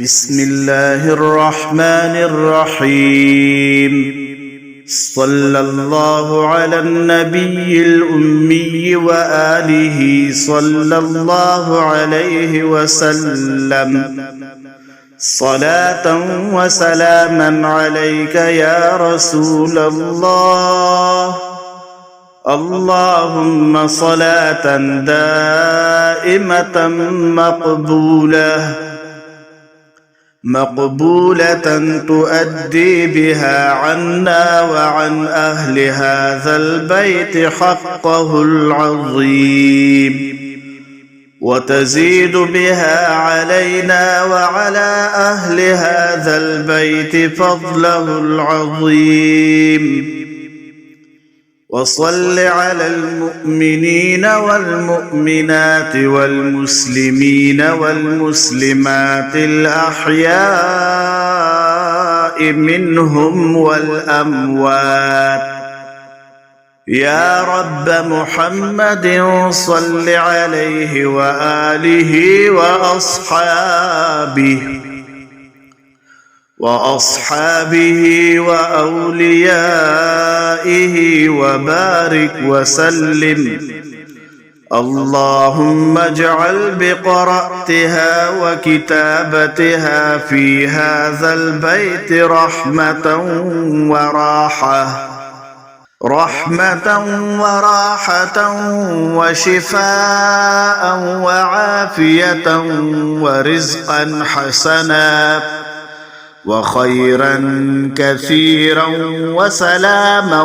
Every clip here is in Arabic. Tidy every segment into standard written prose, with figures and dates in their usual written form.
بسم الله الرحمن الرحيم. صلى الله على النبي الأمي وآله صلى الله عليه وسلم. صلاة وسلاما عليك يا رسول الله. اللهم صلاة دائمة مقبولة تؤدي بها عنا وعن أهل هذا البيت حقه العظيم، وتزيد بها علينا وعلى أهل هذا البيت فضله العظيم. وصل على المؤمنين والمؤمنات والمسلمين والمسلمات الأحياء منهم والأموات. يا رب محمد صل عليه وآله وأصحابه وأوليائه وبارك وسلم. اللهم اجعل بقراءتها وكتابتها في هذا البيت رحمة وراحة وشفاء وعافية ورزقا حسنا وخيرا كثيرا وسلاما.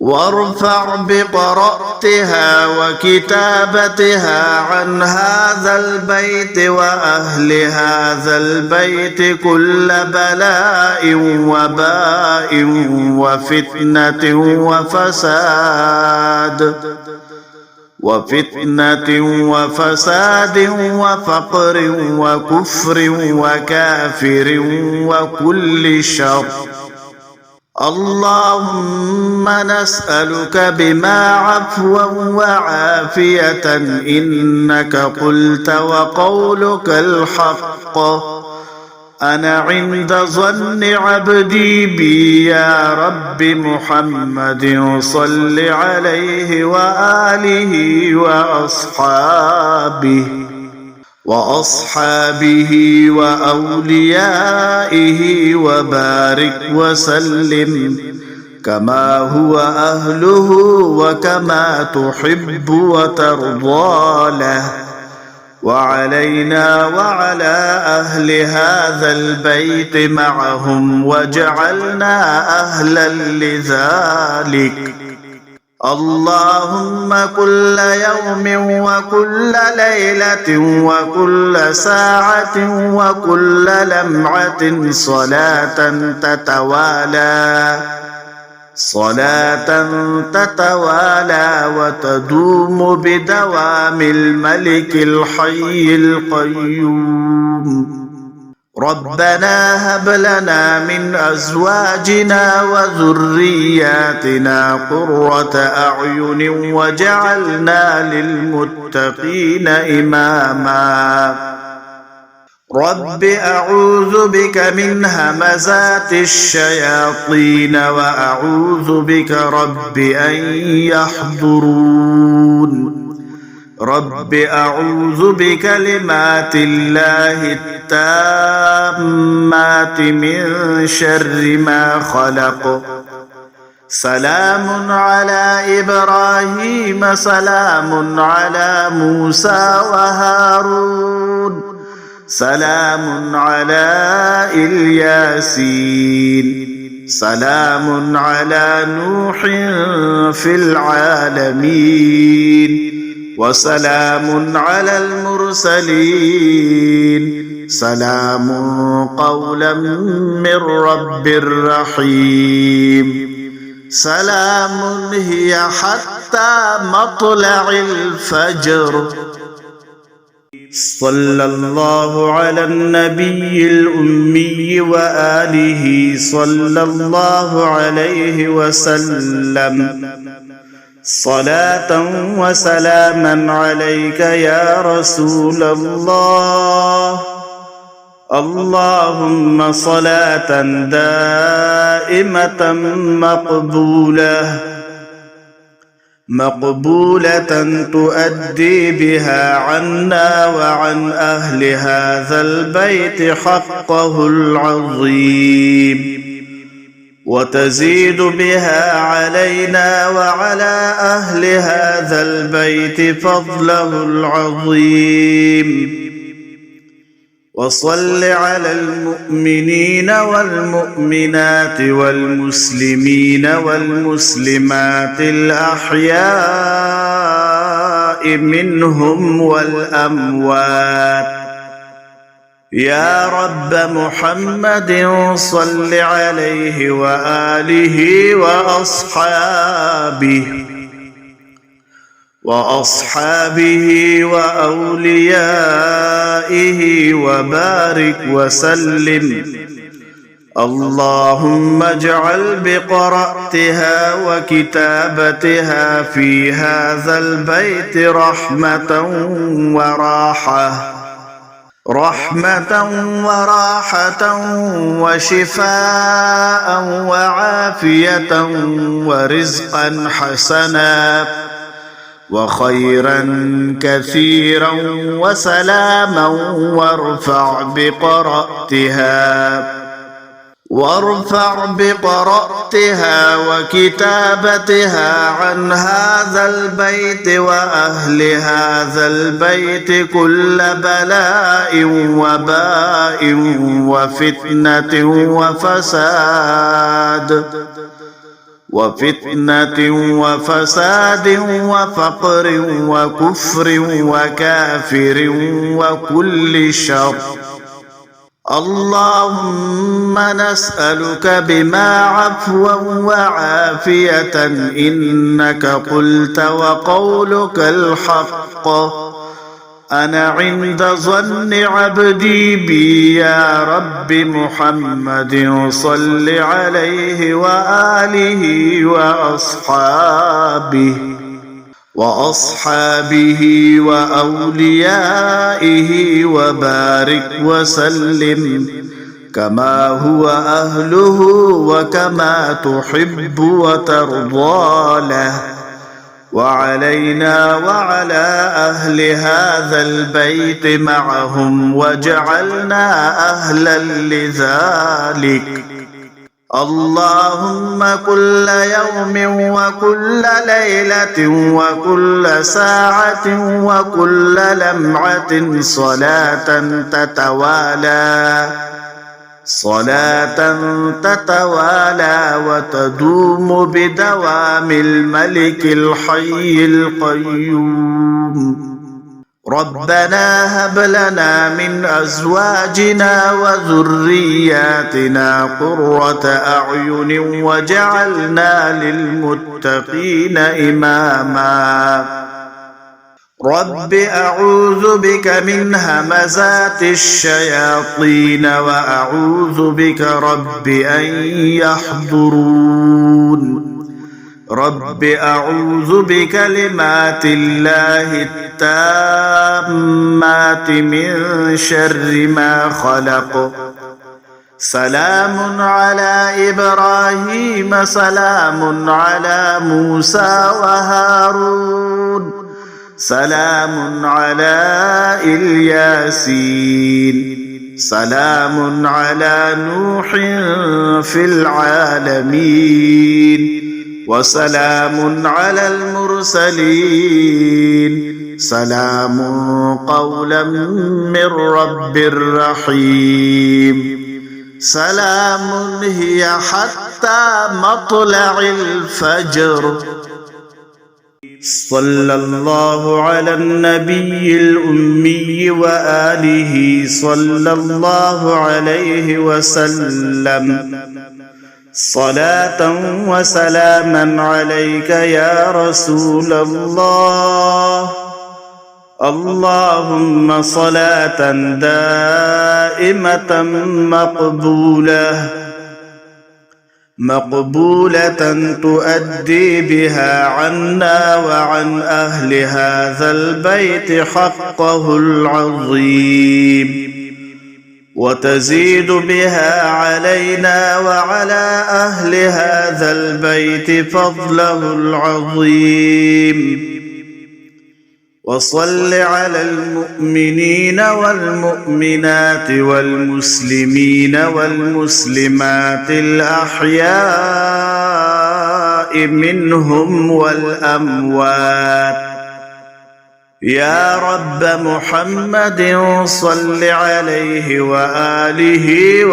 وارفع بقراءتها وكتابتها عن هذا البيت وأهل هذا البيت كل بلاء وباء وفتنة وفساد وفقر وكفر وكافر وكل شر. اللهم نسألك بما عفوا وعافية إنك قلت وقولك الحق. أنا عند ظن عبدي بي يا رب محمد صل عليه وآله وأصحابه وأوليائه وبارك وسلم كما هو أهله وكما تحب وترضى له، وعلينا وعلى أهل هذا البيت معهم واجعلنا أهلا لذلك. اللهم كل يوم وكل ليلة وكل ساعة وكل لمعة صلاة تتوالى وتدوم بدوام الملك الحي القيوم. ربنا هب لنا من أزواجنا وذرياتنا قرة أعين واجعلنا للمتقين إماما. رب أعوذ بك من همزات الشياطين وأعوذ بك رب أن يحضرون. رب أعوذ بكلمات الله التامات من شر ما خلق. سلام على إبراهيم سلام على موسى وهارون سلام على الياسين سلام على نوح في العالمين وسلام على المرسلين سلام قولا من رب رحيم. سلام هي حتى مطلع الفجر. صلى الله على النبي الأمي وآله صلى الله عليه وسلم. صلاة وسلاما عليك يا رسول الله. اللهم صلاة دائمة مقبولة تؤدي بها عنا وعن أهل هذا البيت حقه العظيم، وتزيد بها علينا وعلى أهل هذا البيت فضله العظيم. وصل على المؤمنين والمؤمنات والمسلمين والمسلمات الأحياء منهم والأموات. يا رب محمد صل عليه وآله وأصحابه وأوليائه وبارك وسلم. اللهم اجعل بقراءتها وكتابتها في هذا البيت رحمة وراحة وشفاء وعافية ورزقا حسنا وخيرا كثيرا وسلاما. وارفع بقراءتها وكتابتها عن هذا البيت وأهل هذا البيت كل بلاء وباء وفتنة وفساد وفقر وكفر وكافر وكل شر. اللهم نسألك بما عفوا وعافية إنك قلت وقولك الحق. أنا عند ظن عبدي بي يا رب محمد صل عليه وآله وأصحابه وأوليائه وبارك وسلم كما هو أهله وكما تحب وترضى له، وعلينا وعلى أهل هذا البيت معهم واجعلنا أهلا لذلك. اللهم كل يوم وكل ليلة وكل ساعة وكل لمعة صلاة تتوالى وتدوم بدوام الملك الحي القيوم. ربنا هب لنا من أزواجنا وذرياتنا قرة أعين وجعلنا للمتقين إماما. رب أعوذ بك من همزات الشياطين وأعوذ بك رب أن يحضرون. رب أعوذ بكلمات الله التامات من شر ما خلق. سلام على إبراهيم سلام على موسى وهارون سلام على الياسين سلام على نوح في العالمين وسلام على المرسلين سلام قولا من رب رحيم. سلام هي حتى مطلع الفجر. صلى الله على النبي الأمي وآله صلى الله عليه وسلم. صلاة وسلاما عليك يا رسول الله. اللهم صلاة دائمة مقبولة تؤدي بها عنا وعن أهل هذا البيت حقه العظيم، وتزيد بها علينا وعلى أهل هذا البيت فضله العظيم. وصل على المؤمنين والمؤمنات والمسلمين والمسلمات الأحياء منهم والأموات. يا رب محمد صل عليه وآله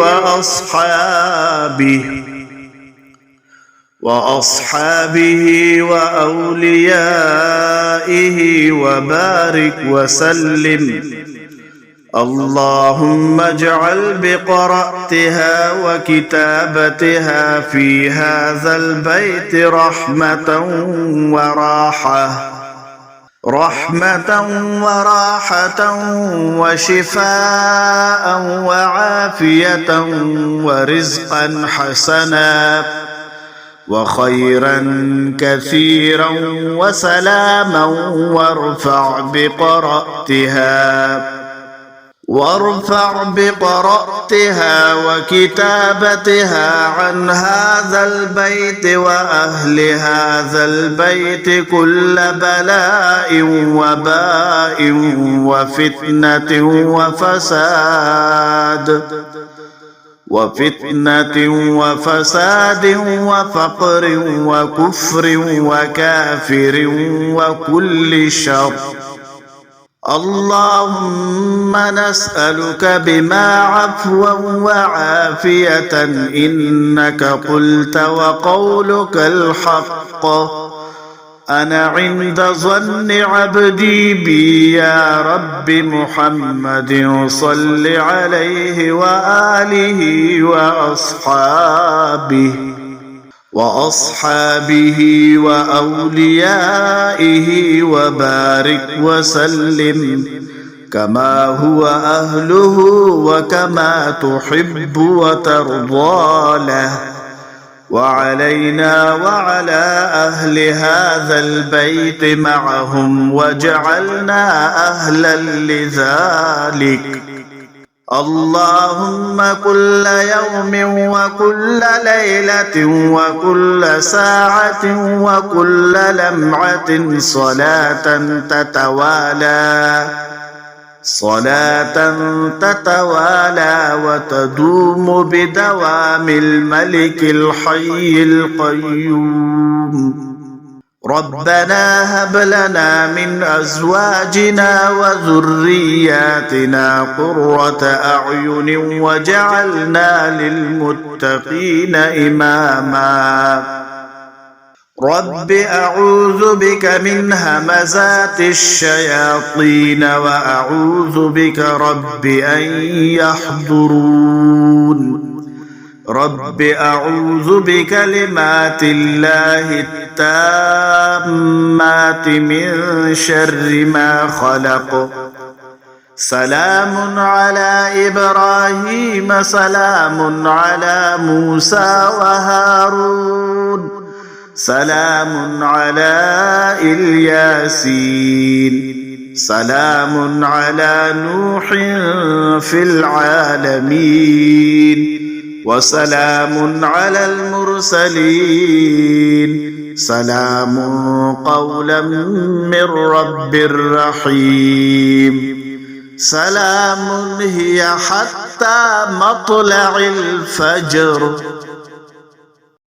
وأصحابه وأوليائه وبارك وسلم. اللهم اجعل بقراءتها وكتابتها في هذا البيت رحمة وراحة وشفاء وعافية ورزقا حسنا وخيرا كثيرا وسلاما. وارفع بقراءتها وكتابتها عن هذا البيت وأهل هذا البيت كل بلاء وباء وفتنة وفساد وفقر وكفر وكافر وكل شر. اللهم نسألك بما عفوا وعافية إنك قلت وقولك الحق. أنا عند ظن عبدي بي يا رب محمد صل عليه وآله وأصحابه وأوليائه وبارك وسلم كما هو أهله وكما تحب وترضى له، وعلينا وعلى أهل هذا البيت معهم واجعلنا أهلا لذلك. اللهم كل يوم وكل ليلة وكل ساعة وكل لمعة صلاة تتوالى وتدوم بدوام الملك الحي القيوم. ربنا هب لنا من أزواجنا وذرياتنا قرة أعين وجعلنا للمتقين إماما. رب أعوذ بك من همزات الشياطين وأعوذ بك رب أن يحضرون. رب أعوذ بكلمات الله التامات من شر ما خلق. سلام على إبراهيم سلام على موسى وهارون سلام على الياسين سلام على نوح في العالمين وسلام على المرسلين سلام قولا من رب رحيم. سلام هي حتى مطلع الفجر.